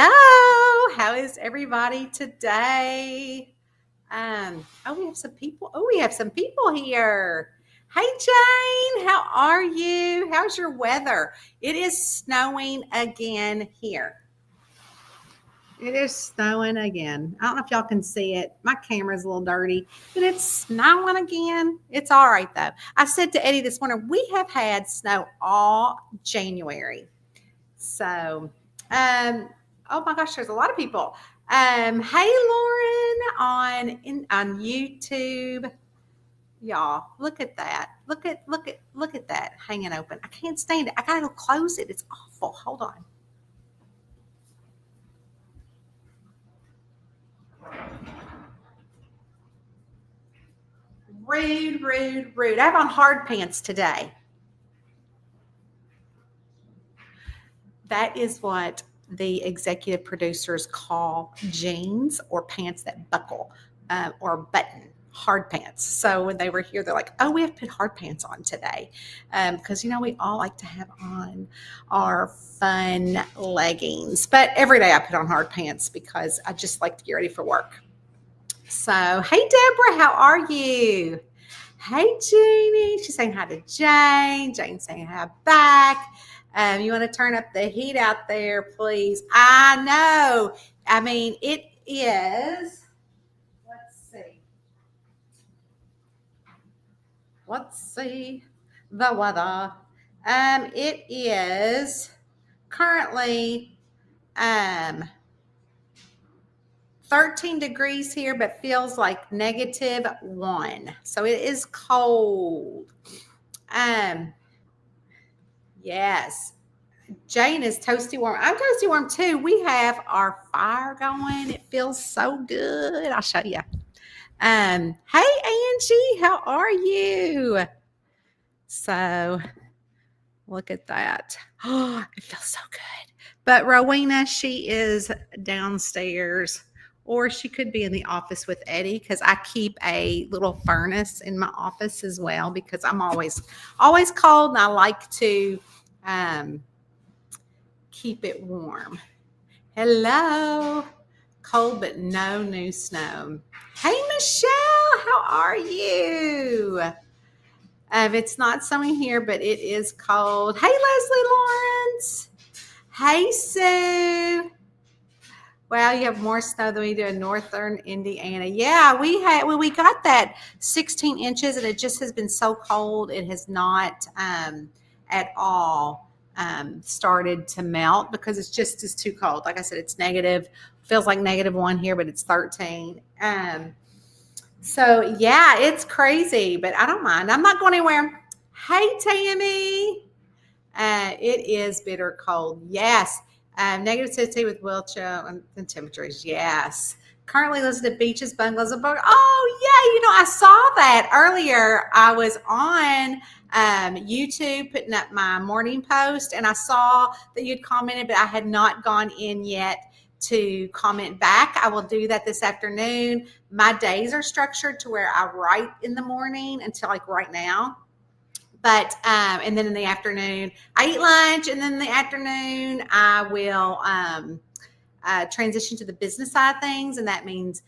Hello, how is everybody today? We have some people. Oh, we have some people here. Hey, Jane, how are you? How's your weather? It is snowing again here. It is snowing again. I don't know if y'all can see it. My camera's a little dirty, but it's snowing again. It's all right, though. I said to Eddie this morning, we have had snow all January. So, um, oh my gosh, there's a lot of people. Hey Lauren on YouTube. Y'all, look at that. Look at that hanging open. I can't stand it. I gotta go close it. It's awful. Hold on. Rude, rude, rude. I have on hard pants today. That is what the executive producers call jeans or pants that buckle or button, hard pants. So when they were here, they're like, oh, we have to put hard pants on today. Because, we all like to have on our fun leggings. But every day I put on hard pants because I just like to get ready for work. So, hey, Deborah, how are you? Hey, Jeannie. She's saying hi to Jane. Jane's saying hi back. You want to turn up the heat out there, please? I know. I mean, it is. Let's see the weather. It is currently 13 degrees here, but feels like -1. So it is cold. Yes. Jane is toasty warm. I'm toasty warm too. We have our fire going. It feels so good. I'll show you. Hey Angie, how are you? So look at that. Oh, it feels so good. But Rowena, she is downstairs, or she could be in the office with Eddie because I keep a little furnace in my office as well because I'm always cold and I like to keep it warm. Hello. Cold, but no new snow. Hey, Michelle, how are you? It's not snowing here, but it is cold. Hey, Leslie Lawrence. Hey, Sue. Wow, you have more snow than we do in northern Indiana. Yeah, we got that 16 inches, and it just has been so cold. It has not at all started to melt because it's just is too cold. Like I said, it's negative. Feels like -1 here, but it's 13. So yeah, it's crazy, but I don't mind. I'm not going anywhere. Hey, Tammy. It is bitter cold. Yes. -60 with wheelchair and temperatures. Yes. Currently listed at beaches, bungalows, and burgers. Oh, yeah. I saw that earlier. I was on YouTube putting up my morning post, and I saw that you'd commented, but I had not gone in yet to comment back. I will do that this afternoon. My days are structured to where I write in the morning until like right now. But, and then in the afternoon, I eat lunch, and then in the afternoon, I will transition to the business side of things. And that means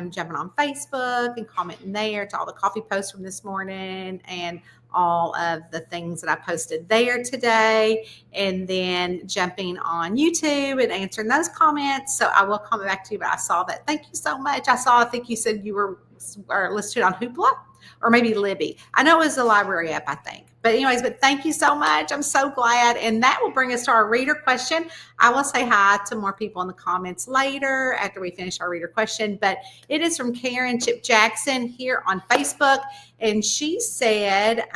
jumping on Facebook and commenting there to all the coffee posts from this morning and all of the things that I posted there today, and then jumping on YouTube and answering those comments. So I will comment back to you, but I saw that. Thank you so much. I think you said you were listed on Hoopla or maybe Libby. I know it was the library app, I think. But anyways, thank you so much. I'm so glad. And that will bring us to our reader question. I will say hi to more people in the comments later after we finish our reader question. But it is from Karen Chip Jackson here on Facebook. And she said,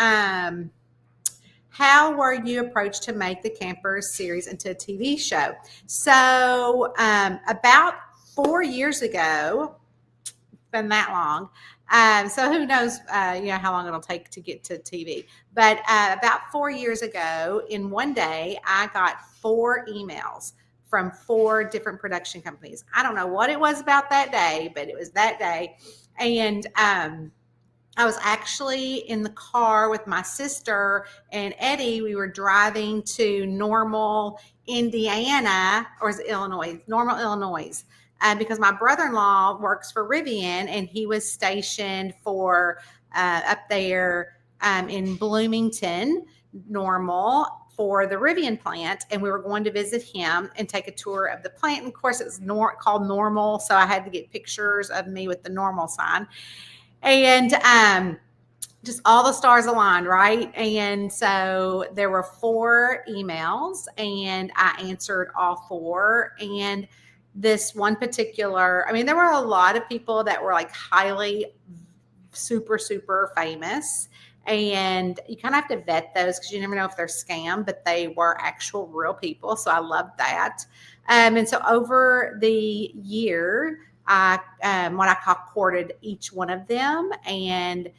how were you approached to make the Campers series into a TV show? So about 4 years ago, been that long. So who knows, how long it'll take to get to TV. But about 4 years ago, in one day, I got 4 emails from 4 different production companies. I don't know what it was about that day, but it was that day. And I was actually in the car with my sister and Eddie. We were driving to Normal Indiana, or is it Illinois? Normal, Illinois. Because my brother-in-law works for Rivian, and he was stationed for up there in Bloomington, Normal, for the Rivian plant, and we were going to visit him and take a tour of the plant. And of course, it's called Normal, so I had to get pictures of me with the Normal sign, and just all the stars aligned, right? And so there were 4 emails, and I answered all 4. And this one particular, I mean, there were a lot of people that were like highly super, super famous. And you kind of have to vet those because you never know if they're scam, but they were actual real people. So I loved that. And so over the year, I what I call courted each one of them and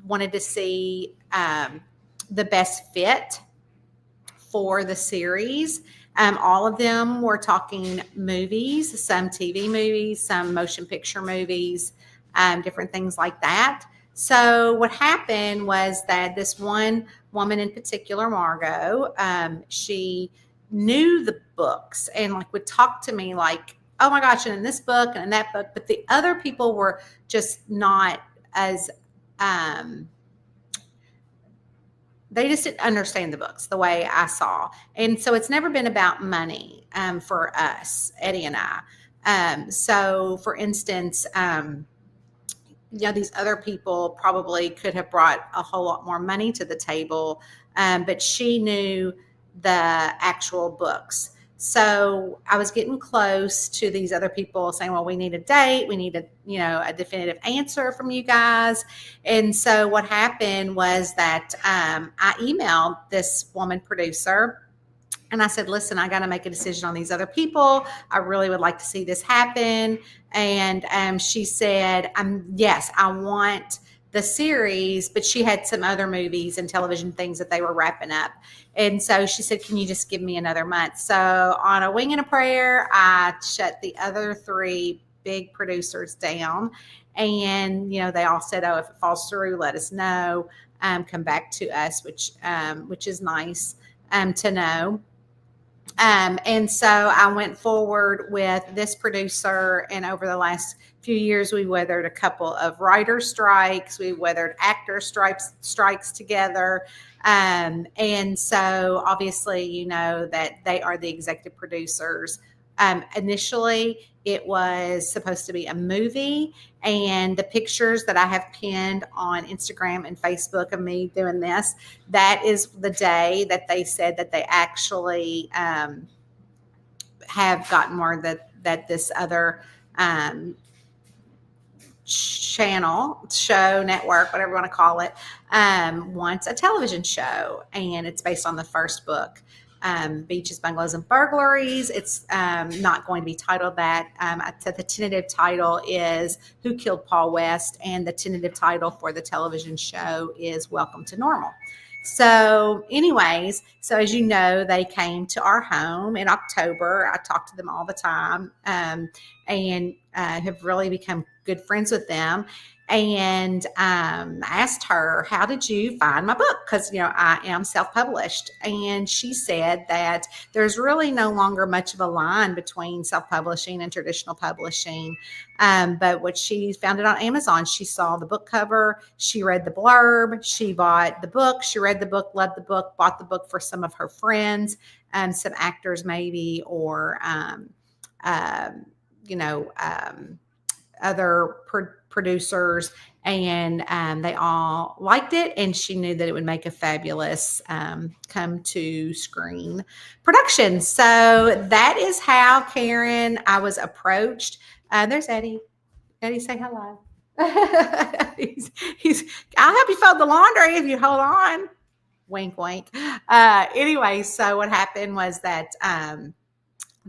wanted to see the best fit for the series. All of them were talking movies, some TV movies, some motion picture movies, different things like that. So what happened was that this one woman in particular, Margot, she knew the books and like would talk to me like, oh my gosh, and in this book and in that book, but the other people were just not as they just didn't understand the books the way I saw. And so it's never been about money for us, Eddie and I. So for instance, these other people probably could have brought a whole lot more money to the table, but she knew the actual books. So I was getting close to these other people saying, well, we need a date. We need a definitive answer from you guys. And so what happened was that I emailed this woman producer and I said, listen, I got to make a decision on these other people. I really would like to see this happen. And she said, yes, I want the series, but she had some other movies and television things that they were wrapping up. And so she said, can you just give me another month? So on a wing and a prayer, I shut the other 3 big producers down. And, they all said, oh, if it falls through, let us know, come back to us, which is nice to know. And so I went forward with this producer, and over the last few years, we weathered a couple of writer strikes. We weathered actor strikes together. And so obviously, you know that they are the executive producers. Initially, it was supposed to be a movie, and the pictures that I have pinned on Instagram and Facebook of me doing this, that is the day that they said that they actually have gotten word that this other show, network, whatever you want to call it, wants a television show, and it's based on the first book. Beaches, Bungalows, and Burglaries. It's not going to be titled that. I said the tentative title is Who Killed Paul West, and the tentative title for the television show is Welcome to Normal. So anyways, so as you know, they came to our home in October. I talk to them all the time and have really become good friends with them. And asked her, how did you find my book? Because, I am self-published. And she said that there's really no longer much of a line between self-publishing and traditional publishing. But what she found it on Amazon, she saw the book cover, she read the blurb, she bought the book, she read the book, loved the book, bought the book for some of her friends, some actors maybe, or, other producers, and they all liked it, and she knew that it would make a fabulous come to screen production. So that is how, Karen, I was approached. There's Eddie. Eddie, say hello. he's I'll help you fold the laundry if you hold on. Wink, wink. Anyway, so what happened was that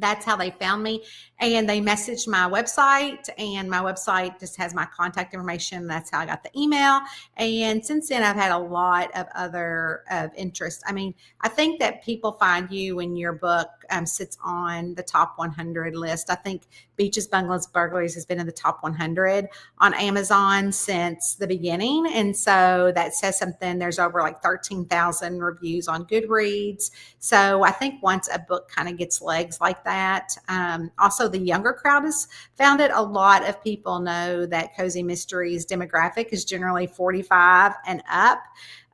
That's how they found me. And they messaged my website, and my website just has my contact information. That's how I got the email. And since then, I've had a lot of other interest. I mean, I think that people find you when your book sits on the top 100 list. I think Beaches, Bungalows, Burglaries has been in the top 100 on Amazon since the beginning. And so that says something. There's over like 13,000 reviews on Goodreads. So I think once a book kind of gets legs like that, also the younger crowd has found it. A lot of people know that Cozy Mysteries demographic is generally 45 and up.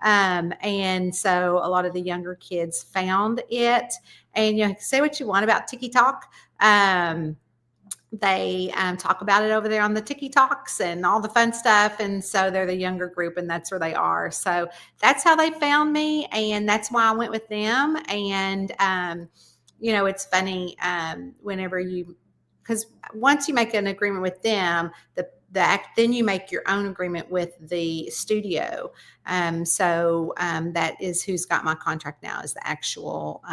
And so a lot of the younger kids found it. And you know, say what you want about TikTok. They talk about it over there on the TikToks and all the fun stuff. And so they're the younger group, and that's where they are. So that's how they found me. And that's why I went with them. And, you know, it's funny whenever because once you make an agreement with them, then you make your own agreement with the studio. So that is who's got my contract now, is the actual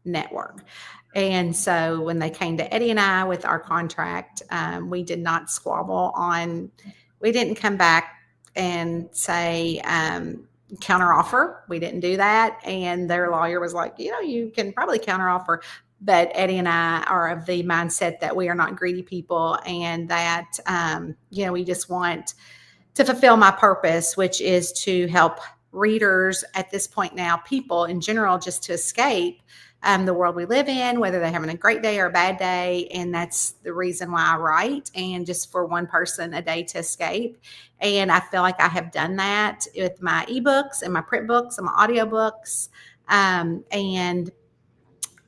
network. And so when they came to Eddie and I with our contract, we did not squabble we didn't come back and say counteroffer. We didn't do that. And their lawyer was like, you know, you can probably counteroffer. But Eddie and I are of the mindset that we are not greedy people, and that, you know, we just want to fulfill my purpose, which is to help readers at this point now, people in general, just to escape the world we live in, whether they're having a great day or a bad day. And that's the reason why I write, and just for one person a day to escape. And I feel like I have done that with my ebooks and my print books and my audiobooks. And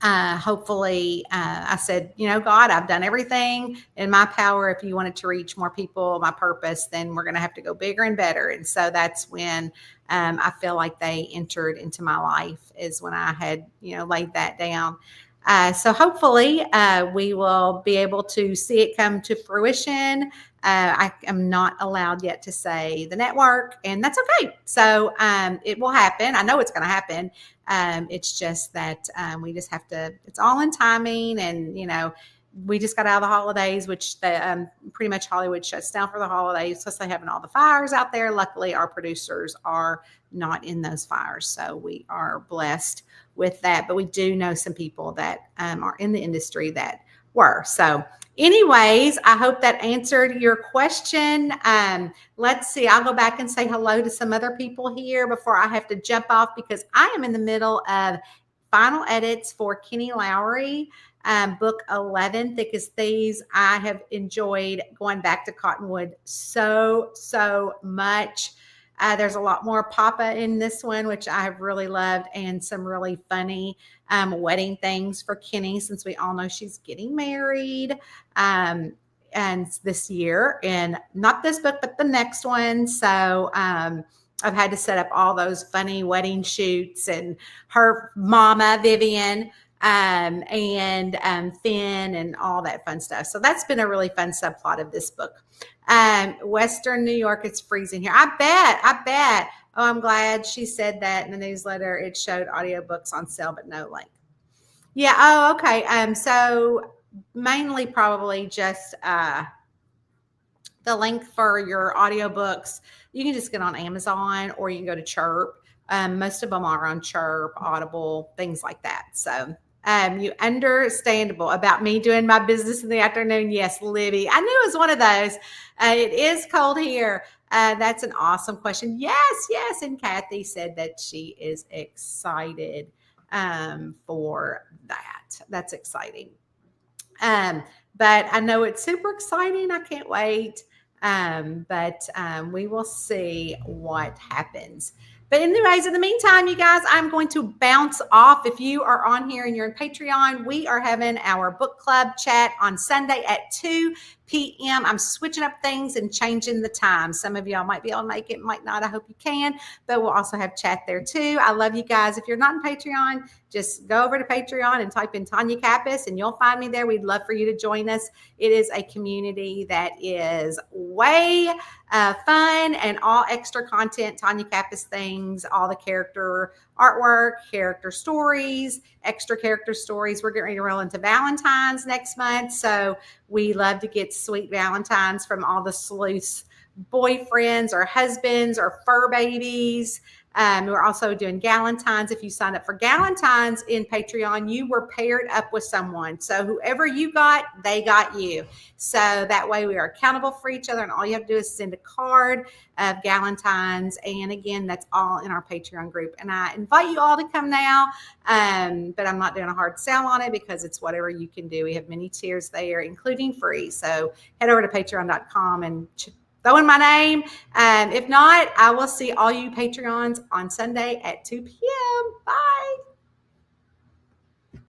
hopefully, I said, you know, God, I've done everything in my power. If you wanted to reach more people, my purpose, then we're going to have to go bigger and better. And so that's when I feel like they entered into my life, is when I had, you know, laid that down. So hopefully we will be able to see it come to fruition. I am not allowed yet to say the network, and that's okay. So it will happen. I know it's going to happen. It's just that we just have to, it's all in timing. And, you know, we just got out of the holidays, which pretty much Hollywood shuts down for the holidays. Plus they having all the fires out there. Luckily, our producers are not in those fires. So we are blessed with that. But we do know some people that are in the industry that were. So anyways, I hope that answered your question. Let's see. I'll go back and say hello to some other people here before I have to jump off, because I am in the middle of final edits for Kenny Lowry. Book 11, Thick as Thieves. I have enjoyed going back to Cottonwood so much. There's a lot more Papa in this one, which I have really loved, and some really funny wedding things for Kenny, since we all know she's getting married and this year, and not this book, but the next one. So I've had to set up all those funny wedding shoots, and her mama, Vivian, and Finn, and all that fun stuff. So that's been a really fun subplot of this book. Western New York, it's freezing here. I bet. Oh, I'm glad she said that in the newsletter. It showed audiobooks on sale, but no link. Yeah. Oh, okay. So mainly probably just the link for your audiobooks. You can just get on Amazon, or you can go to Chirp. Most of them are on Chirp, Audible, things like that. So you understandable about me doing my business in the afternoon. Yes, Libby. I knew it was one of those. It is cold here. That's an awesome question. Yes. And Kathy said that she is excited for that. That's exciting. But I know it's super exciting. I can't wait. But we will see what happens. But anyways, in the meantime, you guys, I'm going to bounce off. If you are on here and you're in Patreon, we are having our book club chat on Sunday at 2 p.m. I'm switching up things and changing the time. Some of y'all might be able to make it, might not. I hope you can. But we'll also have chat there too. I love you guys. If you're not in Patreon, just go over to Patreon and type in Tanya Kappas, and you'll find me there. We'd love for you to join us. It is a community that is way fun, and all extra content, Tanya Kappas things, all the character artwork, character stories, extra character stories. We're getting ready to roll into Valentine's next month. So we love to get sweet Valentines from all the sleuths boyfriends or husbands or fur babies. We're also doing Galentines. If you sign up for Galentines in Patreon, you were paired up with someone. So whoever you got, they got you. So that way we are accountable for each other. And all you have to do is send a card of Galentines. And again, that's all in our Patreon group. And I invite you all to come now. But I'm not doing a hard sell on it because it's whatever you can do. We have many tiers there, including free. So head over to patreon.com and throw in my name. If not, I will see all you Patreons on Sunday at 2 p.m. Bye.